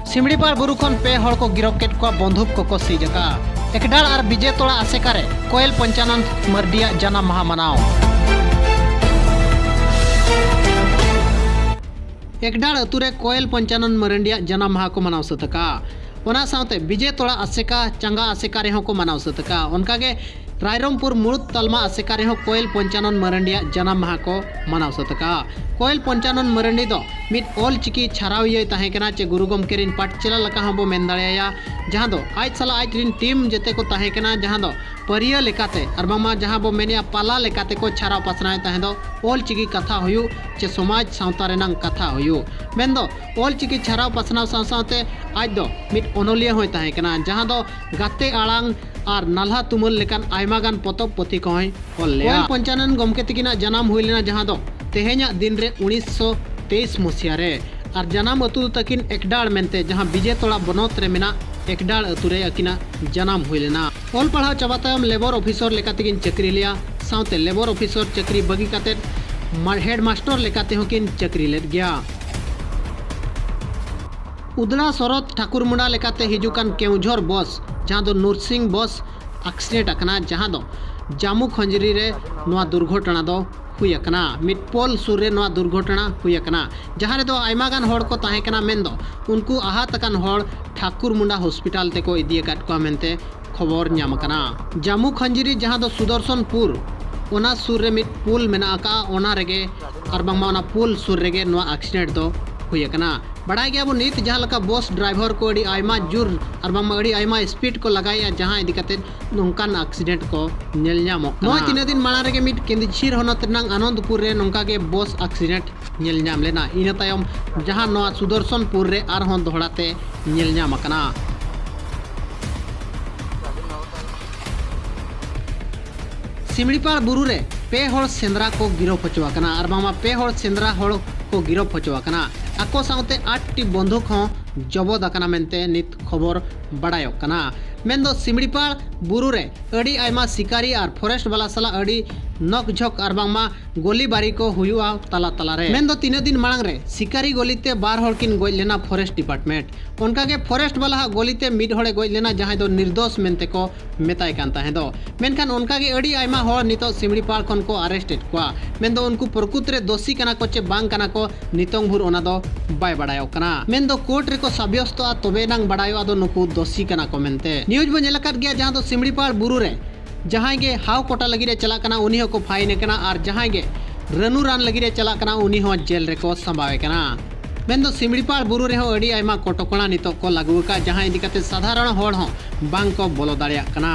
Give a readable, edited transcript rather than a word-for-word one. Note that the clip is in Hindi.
सिमड़ीपाड़ बुरु खन पे हड़ को गिरफ केट को बंधुक को सीजका एकडाड़ और विजय तोड़ा आसेकारे कोयल पंचानंद मर्डिया जन्म माह मनाव एकडाड़ अतुरे कोयल पंचानंद मरंडिया जन्म माह को मनाव सतका ओना सावते विजय तोड़ा आसेका चंगा आसेका रेहों को मनाव सतका उनकागे रायरमपुर मुड़ुद तलमा आसेका रेहों कोयल पंचानंद मरंडिया जन्म माह को मनाव सतका कोयल पंचानंद मरंडी दो मिट ऑल चिकी छाराविये ताहें केना चे गुरु गमके रिन पाठशाला लका हबो मेन दाड़ेया जहां दो आज साला आज रिन टीम जेते को ताहें केना जहां दो परिया लेकाते और बामा जहां बो मेनिया पाला लेकाते को छाराव पासनाय ताहें दो ऑल चिकी कथा हुयु चे समाज सावता रेनांग कथा हुयु मेन दो ऑल चिकी छाराव पासनाव सावते आज दो मिट ओनोलिया होय ताहें केना जहां दो गाते आड़ांग और नाल्हा तुमुल लेकान आयमागान पोतब पोथी को ऑल लेया पंचानंद गमके तकिना जन्म हुई लेना जहां दो तेहेኛ दिन रे 1923 मसिया रे और जन्म अतु तकिन एकडाड़ मेनते जहां विजय तोड़ा बनौत रे मेना एकडाड़ अतु रे अकिना जन्म हुई लेना ऑल पढ़ाव चाबा तायम लेबर ऑफिसर लेकातेकिन चक्री लिया सावते लेबर ऑफिसर चक्री बगी काते हेड मास्टर लेकाते होकिन चक्री लेत गया उदला शरद ठाकुर मुंडा लेकाते हिजुकान केउझर बस जहां दो नूरसिंह बस एक्सीडेंट अकना जहां दो जामू खंजरी रे नवा दुर्घटना दो हुयकना मिटपोल सुर रे नवा दुर्घटना हुयकना जहां रे दो आयमागान होड़ को ताहें कना मेन दो उनको आहत अकन होड़ ठाकुर मुंडा हॉस्पिटल ते को इदी अकात को मेनते खबर ᱧᱟᱢ कना जामू खंजरी जहां दो सुदर्शनपुर ओना सुर रे मिट पुल मेना का ओना रेगे और बांगमा ओना पुल सुर रेगे नवा एक्सीडेंट दो हुयकना बड़ा गया वो नीत जहां लका बस ड्राइवर को अड़ी आयमा जुर और बांगमा अड़ी आयमा स्पीड को लगाया जहां इदी कते नोंकान एक्सीडेंट को नेल ᱧᱟᱢᱚᱜ ᱠᱟᱱᱟ तीन दिन माणा रेगे मिट केंदिछिर होनत रनांग आनंदपुर रे नोंका के बस एक्सीडेंट नेल ᱧᱟᱢ लेना इन तायम जहां नवा सुदर्शनपुर रे आरहों दोहड़ाते नेल ᱧᱟᱢ कना सिमड़ीपाड़ बुरु रे पे हड़ सेंद्रा को गिरफ होचवा कना और बामा पे हड़ सेंद्रा हड़ को गिरफ होचवा कना आको सावते 8 टी बंदूक हों जबद अकना मेनते नित खबर बड़ायोक कना मेनदो सिमड़ीपाड़ बुरु रे अड़ी आयमा शिकारी और फॉरेस्ट वाला सला अड़ी नक झक और बांगमा गोली बारी को हुआ तला तला रे मेनदो 3 दिन मांग रे शिकारी गोलीते 12 हड़ किन गोज लेना फॉरेस्ट डिपार्टमेंट उनका के फॉरेस्ट वाला गोलीते मिड हड़े गोज लेना जहां दो निर्दोष मेनते को मेताय कान ताहे दो मेनखान उनका के अड़ी आयमा हड़ नितो सिमड़ीपाड़ खन को अरेस्टेड कोआ मेनदो उनको प्रकृत रे दोषी कना को चे बांग कना को नितोंग भुर ओना दो बाय बड़ायो कना मेनदो कोर्ट रे को साब्यस्तो तबे नांग बड़ायो आदो नुकु दोषी कना को मेनते न्यूज बो नेलकात गया जहां दो सिमड़ीपाड़ बुरु रे जहां गे हाव कोटा लगी रे चला कना उनी हो को फाइन कना और जहां गे रनु रान लगी रे चला कना उनी हो जेल रे को संभावे कना मेनदो सिमड़ीपाड़ बुरु रे हो अड़ी आयमा कोटोकणा नितो को लागू का जहां इदी कते साधारण होड़ हो बांग को बोलो दाड़िया कना।